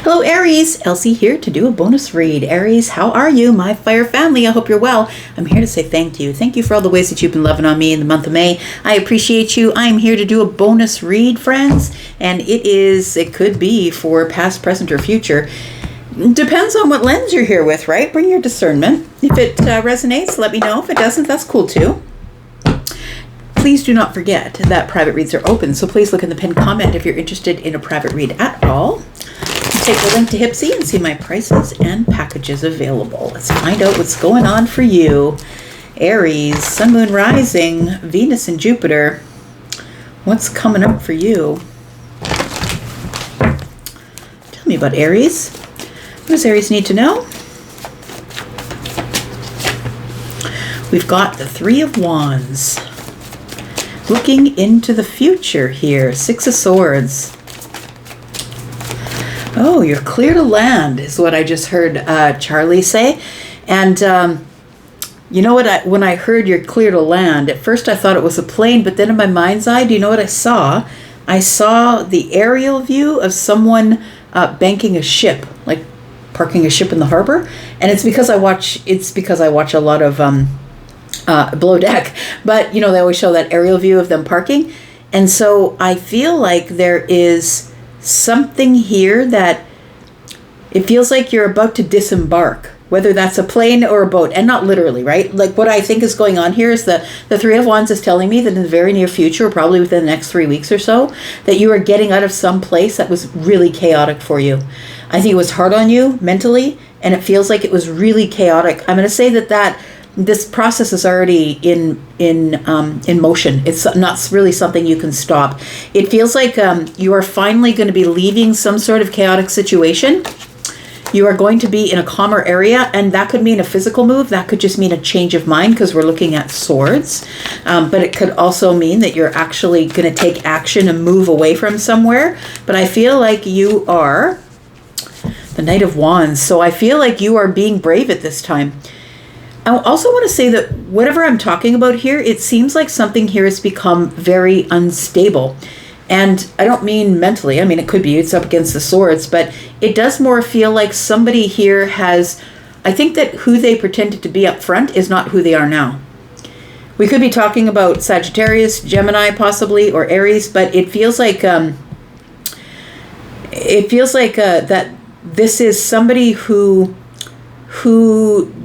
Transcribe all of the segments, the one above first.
Hello Aries, Elsie here to do a bonus read. Aries, how are you? My fire family, I hope you're well. I'm here to say thank you. Thank you for all the ways that you've been loving on me in the month of May. I appreciate you. I'm here to do a bonus read, friends. And it could be for past, present, or future. Depends on what lens you're here with, right? Bring your discernment. If it resonates, let me know. If it doesn't, that's cool too. Please do not forget that private reads are open, so please look in the pinned comment if you're interested in a private read at all. Take the link to Hypsee and see my prices and packages available. Let's find out what's going on for you. Aries, Sun, Moon, Rising, Venus, and Jupiter. What's coming up for you? Tell me about Aries. What does Aries need to know? We've got the Three of Wands. Looking into the future here. Six of Swords. Oh, you're clear to land is what I just heard Charlie say. And you know what? When I heard you're clear to land, at first I thought it was a plane, but then in my mind's eye, do you know what I saw? I saw the aerial view of someone banking a ship, like parking a ship in the harbor. And it's because I watch a lot of Below Deck, but you know, they always show that aerial view of them parking. And so I feel like there is something here that it feels like you're about to disembark, whether that's a plane or a boat, and not literally, right? Like what I think is going on here is the Three of Wands is telling me that in the very near future, probably within the next 3 weeks or so, that you are getting out of some place that was really chaotic for you. I think it was hard on you mentally, and it feels like it was really chaotic. I'm going to say that this process is already in motion. It's not really something you can stop. It feels like you are finally going to be leaving some sort of chaotic situation. You are going to be in a calmer area, and that could mean a physical move. That could just mean a change of mind because we're looking at swords. But it could also mean that you're actually going to take action and move away from somewhere. But I feel like you are the Knight of Wands. So I feel like you are being brave at this time. I also want to say that whatever I'm talking about here, it seems like something here has become very unstable. And I don't mean mentally. I mean, it could be, it's up against the swords, but it does more feel like somebody here has, I think that who they pretended to be up front is not who they are now. We could be talking about Sagittarius, Gemini possibly, or Aries, but it feels like that this is somebody who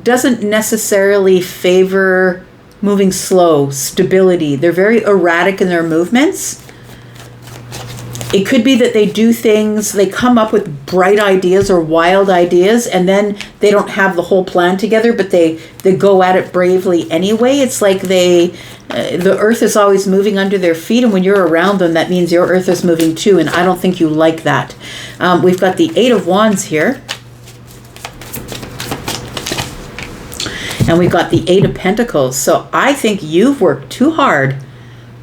doesn't necessarily favor moving slow, stability. They're very erratic in their movements. It could be that they do things, they come up with bright ideas or wild ideas, and then they don't have the whole plan together, but they go at it bravely anyway. It's like the earth is always moving under their feet, and when you're around them, that means your earth is moving too, and I don't think you like that. We've got the Eight of Wands here. And we've got the Eight of Pentacles. So I think you've worked too hard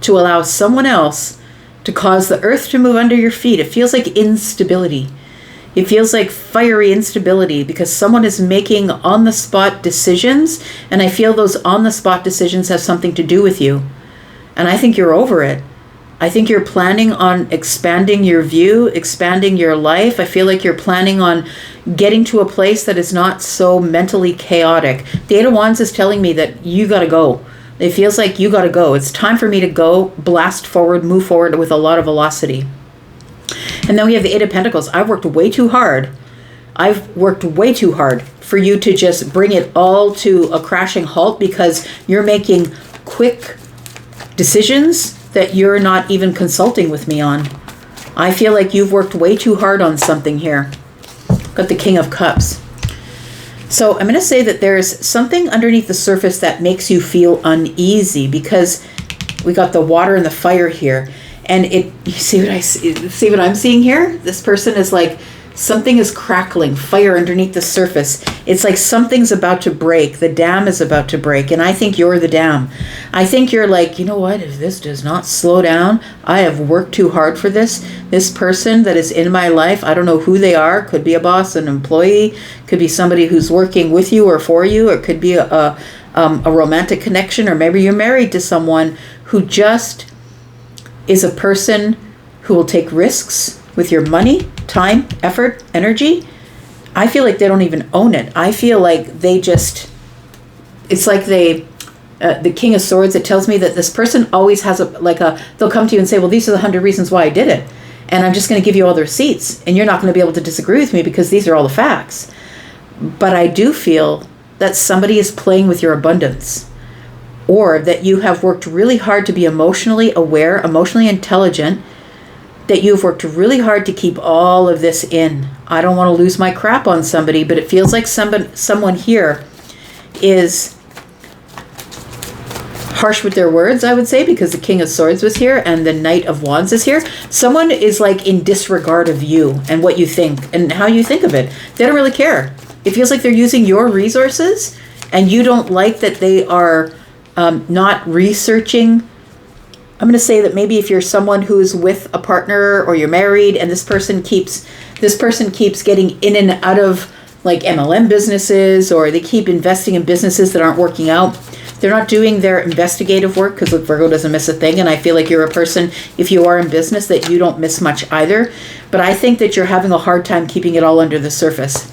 to allow someone else to cause the earth to move under your feet. It feels like instability. It feels like fiery instability because someone is making on-the-spot decisions, and I feel those on-the-spot decisions have something to do with you. And I think you're over it. I think you're planning on expanding your view, expanding your life. I feel like you're planning on getting to a place that is not so mentally chaotic. The Eight of Wands is telling me that you got to go. It feels like you got to go. It's time for me to go, blast forward, move forward with a lot of velocity. And then we have the Eight of Pentacles. I've worked way too hard. I've worked way too hard for you to just bring it all to a crashing halt because you're making quick decisions that you're not even consulting with me on. I feel like you've worked way too hard on something here. Got the King of Cups. So I'm going to say that there's something underneath the surface that makes you feel uneasy because we got the water and the fire here. And you see what I'm seeing here? This person is like, something is crackling, fire underneath the surface. It's like something's about to break. The dam is about to break. And I think you're the dam. I think you're like, you know what? If this does not slow down, I have worked too hard for this. This person that is in my life, I don't know who they are. Could be a boss, an employee. Could be somebody who's working with you or for you. Or it could be a romantic connection. Or maybe you're married to someone who just is a person who will take risks, with your money, time, effort, energy, I feel like they don't even own it. I feel like they just, it's like the King of Swords, it tells me that this person always has they'll come to you and say, well, these are the 100 reasons why I did it. And I'm just going to give you all the receipts. And you're not going to be able to disagree with me because these are all the facts. But I do feel that somebody is playing with your abundance, or that you have worked really hard to be emotionally aware, emotionally intelligent, that you've worked really hard to keep all of this in. I don't want to lose my crap on somebody, but it feels like someone here is harsh with their words, I would say, because the King of Swords was here and the Knight of Wands is here. Someone is like in disregard of you and what you think and how you think of it. They don't really care. It feels like they're using your resources, and you don't like that they are not researching. I'm going to say that maybe if you're someone who's with a partner or you're married and this person keeps getting in and out of like MLM businesses, or they keep investing in businesses that aren't working out. They're not doing their investigative work, because Virgo doesn't miss a thing. And I feel like you're a person, if you are in business, that you don't miss much either. But I think that you're having a hard time keeping it all under the surface.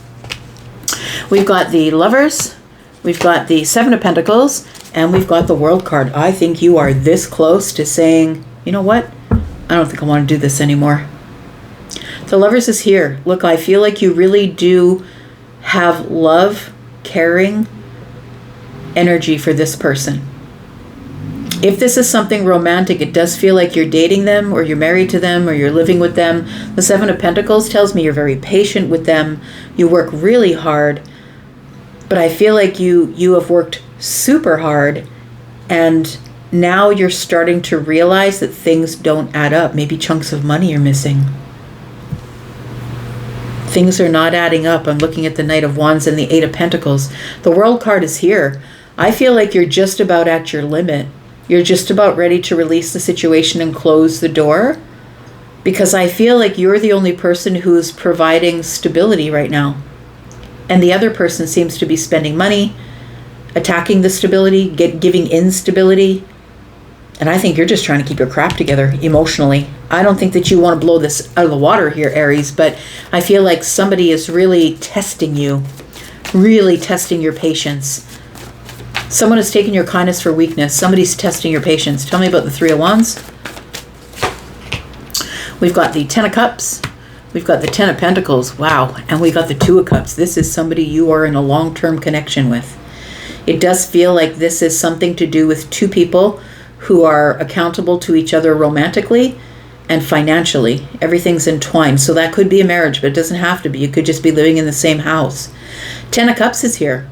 We've got the Lovers, we've got the Seven of Pentacles, and we've got the World card. I think you are this close to saying, you know what? I don't think I want to do this anymore. The Lovers is here. Look, I feel like you really do have love, caring energy for this person. If this is something romantic, it does feel like you're dating them, or you're married to them, or you're living with them. The Seven of Pentacles tells me you're very patient with them. You work really hard. But I feel like you have worked super hard, and now you're starting to realize that things don't add up. Maybe chunks of money are missing. Things are not adding up. I'm looking at the Knight of Wands and the Eight of Pentacles. The World card is here. I feel like you're just about at your limit. You're just about ready to release the situation and close the door, because I feel like you're the only person who's providing stability right now. And the other person seems to be spending money, attacking the stability, giving instability. And I think you're just trying to keep your crap together emotionally. I don't think that you want to blow this out of the water here, Aries, but I feel like somebody is really testing you, really testing your patience. Someone is taking your kindness for weakness. Somebody's testing your patience. Tell me about the Three of Wands. We've got the Ten of Cups. We've got the Ten of Pentacles. Wow. And we got the Two of Cups. This is somebody you are in a long-term connection with. It does feel like this is something to do with two people who are accountable to each other romantically and financially. Everything's entwined. So that could be a marriage, but it doesn't have to be. You could just be living in the same house. Ten of Cups is here.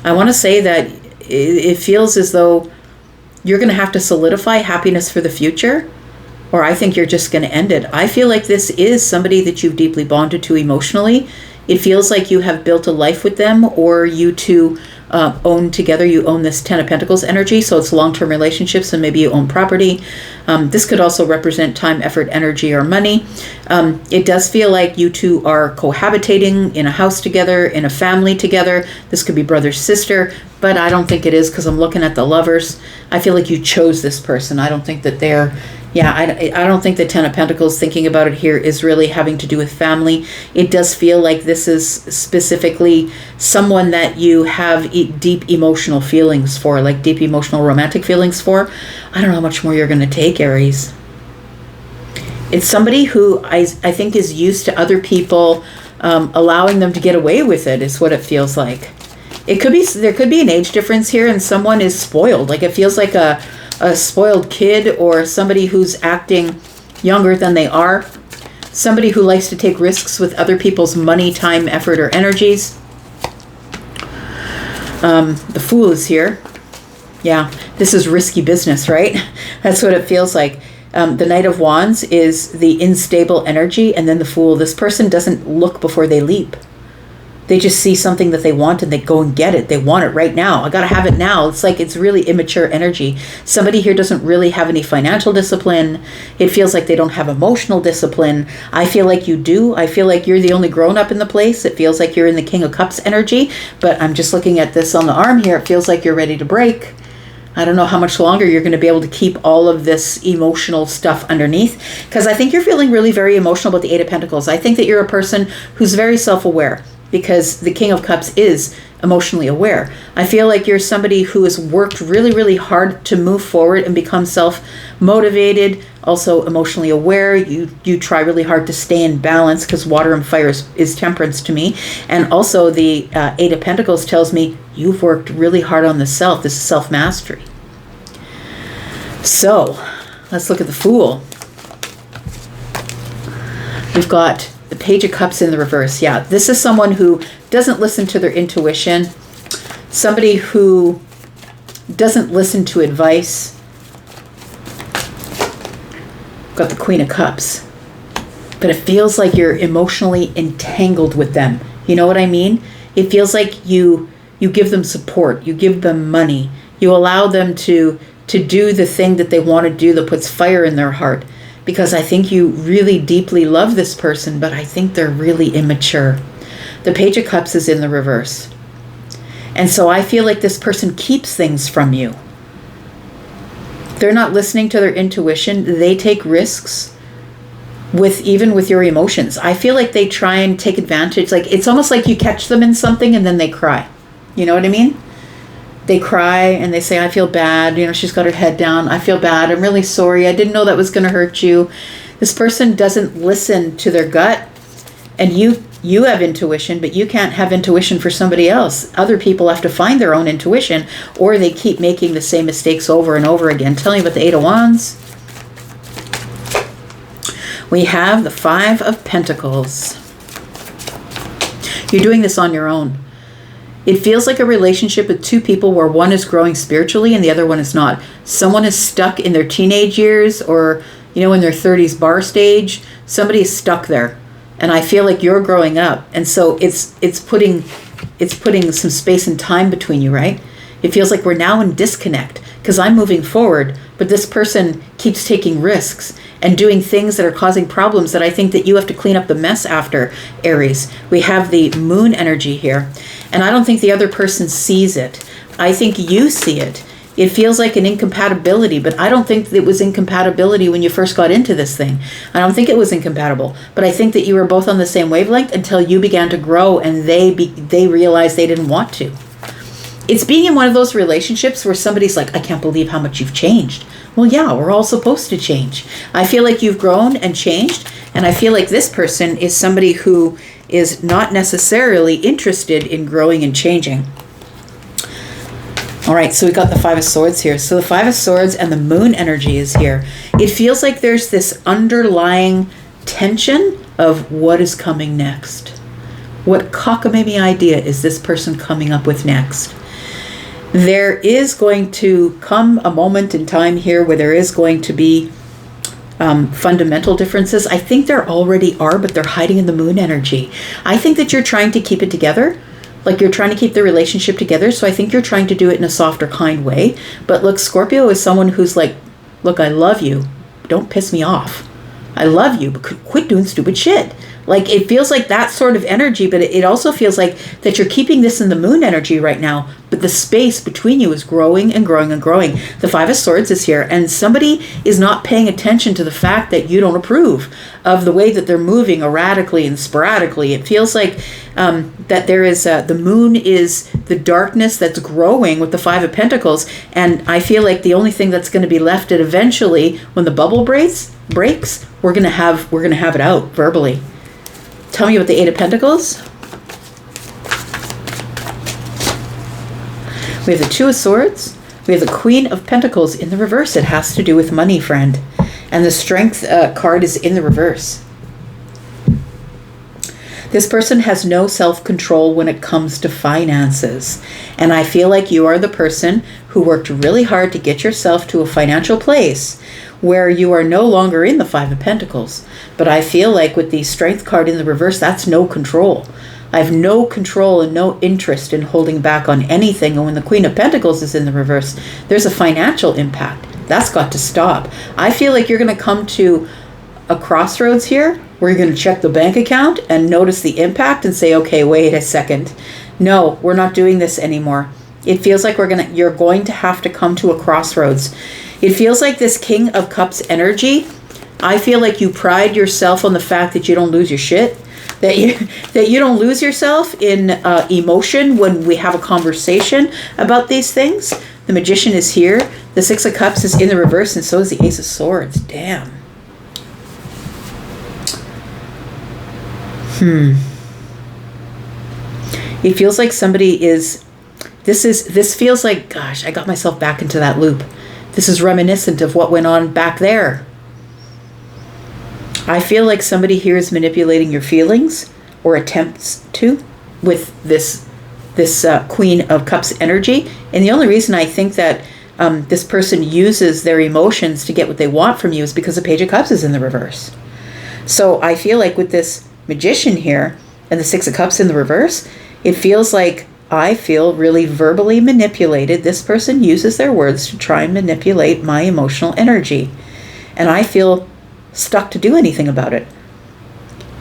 I want to say that it feels as though you're going to have to solidify happiness for the future, or I think you're just going to end it. I feel like this is somebody that you've deeply bonded to emotionally. It feels like you have built a life with them, or you two own together. You own this Ten of Pentacles energy, so it's long-term relationships, and maybe you own property. This could also represent time, effort, energy, or money. It does feel like you two are cohabitating in a house together, in a family together. This could be brother, sister, but I don't think it is, because I'm looking at the Lovers. I feel like you chose this person. I don't think that they're... Yeah, I don't think the Ten of Pentacles, thinking about it here, is really having to do with family. It does feel like this is specifically someone that you have deep emotional feelings for, like deep emotional romantic feelings for. I don't know how much more you're going to take, Aries. It's somebody who I think is used to other people allowing them to get away with it, is what it feels like. There could be an age difference here, and someone is spoiled. Like, it feels like a spoiled kid, or somebody who's acting younger than they are. Somebody who likes to take risks with other people's money, time, effort, or energies. The Fool is here. Yeah, this is risky business, right? That's what it feels like. The Knight of Wands is the unstable energy, and then the Fool. This person doesn't look before they leap. They just see something that they want and they go and get it. They want it right now. I got to have it now. It's like, it's really immature energy. Somebody here doesn't really have any financial discipline. It feels like they don't have emotional discipline. I feel like you do. I feel like you're the only grown up in the place. It feels like you're in the King of Cups energy, but I'm just looking at this on the arm here. It feels like you're ready to break. I don't know how much longer you're going to be able to keep all of this emotional stuff underneath, because I think you're feeling really very emotional about the Eight of Pentacles. I think that you're a person who's very self-aware, because the King of Cups is emotionally aware. I feel like you're somebody who has worked really, really hard to move forward and become self-motivated, also emotionally aware. You try really hard to stay in balance, because water and fire is temperance to me. And also the Eight of Pentacles tells me you've worked really hard on the self. This is self-mastery. So let's look at the Fool. We've got the Page of Cups in the reverse. Yeah, this is someone who doesn't listen to their intuition, somebody who doesn't listen to advice. Got the Queen of Cups. But it feels like you're emotionally entangled with them. You know what I mean? It feels like you give them support, you give them money, you allow them to do the thing that they want to do that puts fire in their heart. Because I think you really deeply love this person, but I think they're really immature. The Page of Cups is in the reverse. And so I feel like this person keeps things from you. They're not listening to their intuition. They take risks even with your emotions. I feel like they try and take advantage. Like, it's almost like you catch them in something and then they cry. You know what I mean? They cry and they say, I feel bad. You know, she's got her head down. I feel bad. I'm really sorry. I didn't know that was going to hurt you. This person doesn't listen to their gut. And you have intuition, but you can't have intuition for somebody else. Other people have to find their own intuition, or they keep making the same mistakes over and over again. Tell me about the Eight of Wands. We have the Five of Pentacles. You're doing this on your own. It feels like a relationship with two people where one is growing spiritually and the other one is not. Someone is stuck in their teenage years, or, you know, in their 30s bar stage. Somebody is stuck there. And I feel like you're growing up. And so it's putting some space and time between you, right? It feels like we're now in disconnect, because I'm moving forward, but this person keeps taking risks and doing things that are causing problems that I think that you have to clean up the mess after, Aries. We have the Moon energy here. And I don't think the other person sees it. I think you see it. It feels like an incompatibility, but I don't think it was incompatibility when you first got into this thing. I don't think it was incompatible, but I think that you were both on the same wavelength until you began to grow and they realized they didn't want to. It's being in one of those relationships where somebody's like, I can't believe how much you've changed. Well, yeah, we're all supposed to change. I feel like you've grown and changed, and I feel like this person is somebody who is not necessarily interested in growing and changing. All right, so we got the Five of Swords here. So the Five of Swords and the Moon energy is here. It feels like there's this underlying tension of what is coming next. What cockamamie idea is this person coming up with next? There is going to come a moment in time here where there is going to be fundamental differences. I think there already are, but they're hiding in the Moon energy. I think that you're trying to keep it together. Like, you're trying to keep the relationship together. So I think you're trying to do it in a softer, kind way. But look, Scorpio is someone who's like, look, I love you. Don't piss me off. I love you, but quit doing stupid shit. Like, it feels like that sort of energy, but it also feels like that you're keeping this in the Moon energy right now, but the space between you is growing and growing and growing. The Five of Swords is here, and somebody is not paying attention to the fact that you don't approve of the way that they're moving erratically and sporadically. It feels like that there is, the Moon is the darkness that's growing with the Five of Pentacles, and I feel like the only thing that's going to be left at eventually, when the bubble breaks, we're gonna have it out verbally. Tell me about the Eight of Pentacles. We have the Two of Swords. We have the Queen of Pentacles in the reverse. It has to do with money, friend. And the Strength card is in the reverse. This person has no self-control when it comes to finances. And I feel like you are the person who worked really hard to get yourself to a financial place where you are no longer in the Five of Pentacles. But I feel like with the Strength card in the reverse, that's no control. I have no control and no interest in holding back on anything. And when the Queen of Pentacles is in the reverse, there's a financial impact. That's got to stop. I feel like you're going to come to a crossroads here where you're going to check the bank account and notice the impact and say, okay, wait a second. No, we're not doing this anymore. It feels like you're going to have to come to a crossroads. It feels like this King of Cups energy. I feel like you pride yourself on the fact that you don't lose your shit, that you don't lose yourself in emotion when we have a conversation about these things. The Magician is here. The Six of Cups is in the reverse, and so is the Ace of Swords. Damn. It feels like somebody is. This feels like, gosh, I got myself back into that loop. This is reminiscent of what went on back there. I feel like somebody here is manipulating your feelings, or attempts to, with this Queen of Cups energy. And the only reason I think that this person uses their emotions to get what they want from you is because the Page of Cups is in the reverse. So I feel like with this Magician here and the Six of Cups in the reverse, it feels like I feel really verbally manipulated. This person uses their words to try and manipulate my emotional energy. And I feel stuck to do anything about it.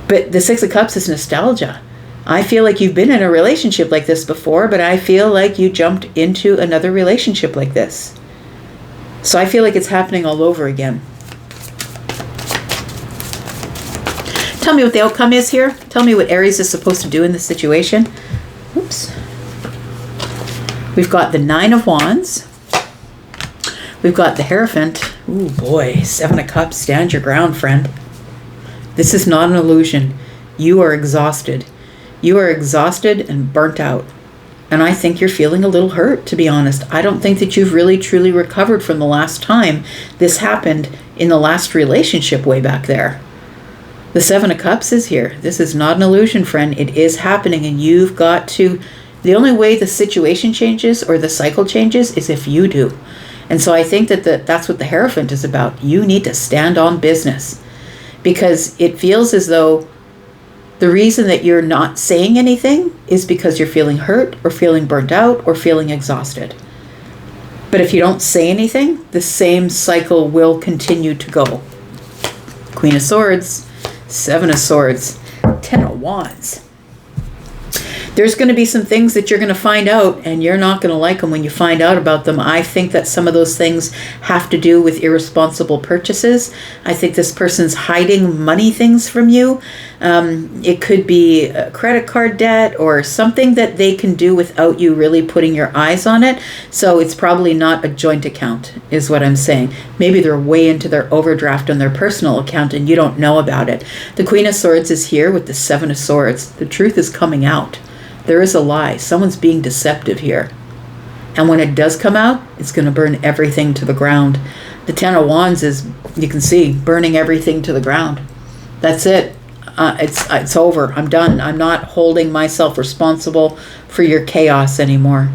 But the Six of Cups is nostalgia. I feel like you've been in a relationship like this before, but I feel like you jumped into another relationship like this. So I feel like it's happening all over again. Tell me what the outcome is here. Tell me what Aries is supposed to do in this situation. Oops. We've got the Nine of Wands. We've got the Hierophant. Ooh, boy. Seven of Cups. Stand your ground, friend. This is not an illusion. You are exhausted. You are exhausted and burnt out. And I think you're feeling a little hurt, to be honest. I don't think that you've really, truly recovered from the last time this happened in the last relationship way back there. The Seven of Cups is here. This is not an illusion, friend. It is happening, and you've got to... The only way the situation changes or the cycle changes is if you do. And so I think that that's what the Hierophant is about. You need to stand on business, because it feels as though the reason that you're not saying anything is because you're feeling hurt or feeling burnt out or feeling exhausted. But if you don't say anything, the same cycle will continue to go. Queen of Swords, Seven of Swords, Ten of Wands. There's going to be some things that you're going to find out, and you're not going to like them when you find out about them. I think that some of those things have to do with irresponsible purchases. I think this person's hiding money things from you. It could be a credit card debt or something that they can do without you really putting your eyes on it. So it's probably not a joint account, is what I'm saying. Maybe they're way into their overdraft on their personal account and you don't know about it. The Queen of Swords is here with the Seven of Swords. The truth is coming out. There is a lie. Someone's being deceptive here. And when it does come out, it's going to burn everything to the ground. The Ten of Wands is, you can see, burning everything to the ground. That's it. It's over. I'm done. I'm not holding myself responsible for your chaos anymore.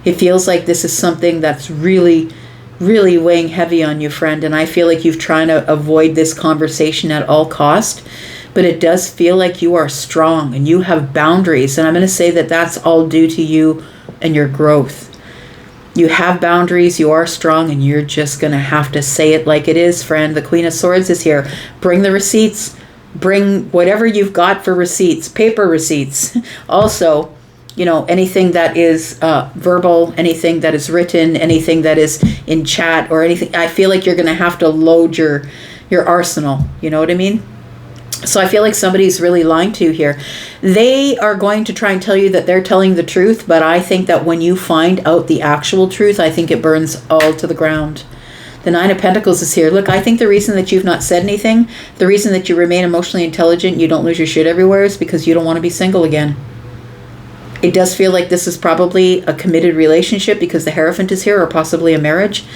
It feels like this is something that's really, really weighing heavy on you, friend. And I feel like you've trying to avoid this conversation at all cost. But it does feel like you are strong and you have boundaries. And I'm going to say that that's all due to you and your growth. You have boundaries, you are strong, and you're just going to have to say it like it is, friend. The Queen of Swords is here. Bring the receipts. Bring whatever you've got for receipts, paper receipts. Also, you know, anything that is verbal, anything that is written, anything that is in chat or anything. I feel like you're going to have to load your arsenal. You know what I mean? So I feel like somebody's really lying to you here. They are going to try and tell you that they're telling the truth, but I think that when you find out the actual truth, I think it burns all to the ground. The Nine of Pentacles is here. Look, I think the reason that you've not said anything, the reason that you remain emotionally intelligent, you don't lose your shit everywhere, is because you don't want to be single again. It does feel like this is probably a committed relationship because the Hierophant is here, or possibly a marriage.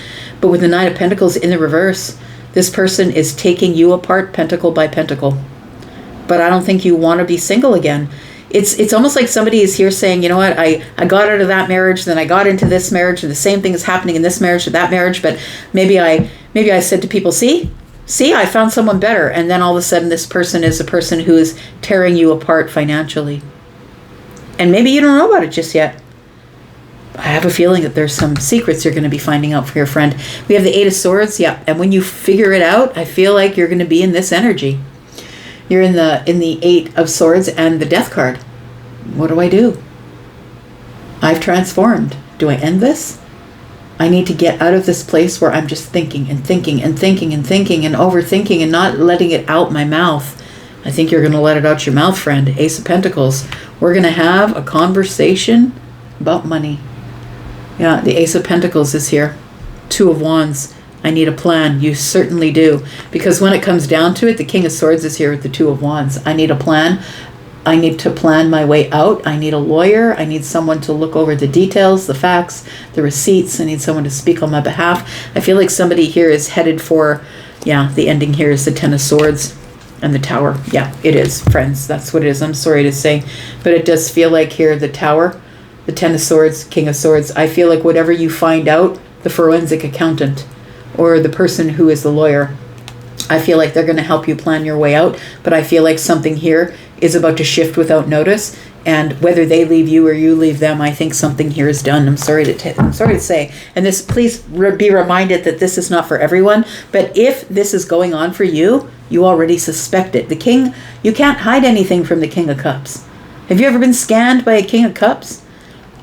But with the Nine of Pentacles in the reverse, this person is taking you apart pentacle by pentacle. But I don't think you want to be single again. It's almost like somebody is here saying, you know what, I got out of that marriage, then I got into this marriage, and the same thing is happening in this marriage to that marriage, but maybe I said to people, see, I found someone better, and then all of a sudden this person is a person who is tearing you apart financially. And maybe you don't know about it just yet. I have a feeling that there's some secrets you're going to be finding out for your friend. We have the Eight of Swords, yeah, and when you figure it out, I feel like you're going to be in this energy. You're in the Eight of Swords and the Death card. What do? I've transformed. Do I end this? I need to get out of this place where I'm just thinking and thinking and thinking and thinking and overthinking and not letting it out my mouth. I think you're going to let it out your mouth, friend. Ace of Pentacles. We're going to have a conversation about money. Yeah, the Ace of Pentacles is here. Two of Wands. I need a plan. You certainly do. Because when it comes down to it, the King of Swords is here with the Two of Wands. I need a plan. I need to plan my way out. I need a lawyer. I need someone to look over the details, the facts, the receipts. I need someone to speak on my behalf. I feel like somebody here is headed for, yeah, the ending here is the Ten of Swords and the Tower. Yeah, it is, friends. That's what it is. I'm sorry to say. But it does feel like here, the Tower, the Ten of Swords, King of Swords. I feel like whatever you find out, the forensic accountant or the person who is the lawyer, I feel like they're going to help you plan your way out. But I feel like something here is about to shift without notice, and whether they leave you or you leave them, I think something here is done. I'm sorry to say, and this, please be reminded that this is not for everyone. But if this is going on for you, you already suspect it. The King, you can't hide anything from the King of Cups. Have you ever been scanned by a King of Cups?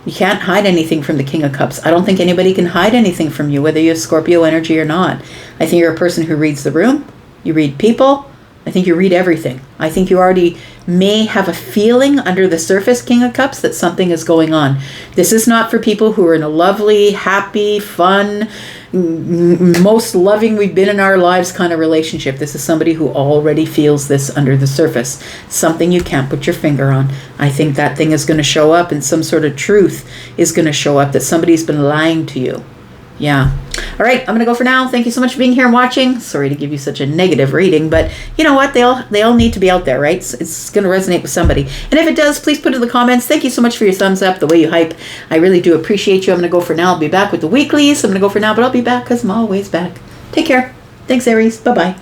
You can't hide anything from the King of Cups. I don't think anybody can hide anything from you, whether you have Scorpio energy or not. I think you're a person who reads the room. You read people. I think you read everything. I think you already may have a feeling under the surface, King of Cups, that something is going on. This is not for people who are in a lovely, happy, fun, most loving we've been in our lives kind of relationship. This is somebody who already feels this under the surface. Something you can't put your finger on. I think that thing is going to show up, and some sort of truth is going to show up that somebody's been lying to you. Yeah. All right, I'm going to go for now. Thank you so much for being here and watching. Sorry to give you such a negative reading, but you know what? They all need to be out there, right? It's going to resonate with somebody. And if it does, please put it in the comments. Thank you so much for your thumbs up, the way you hype. I really do appreciate you. I'm going to go for now. I'll be back with the weeklies. I'm going to go for now, but I'll be back because I'm always back. Take care. Thanks, Aries. Bye-bye.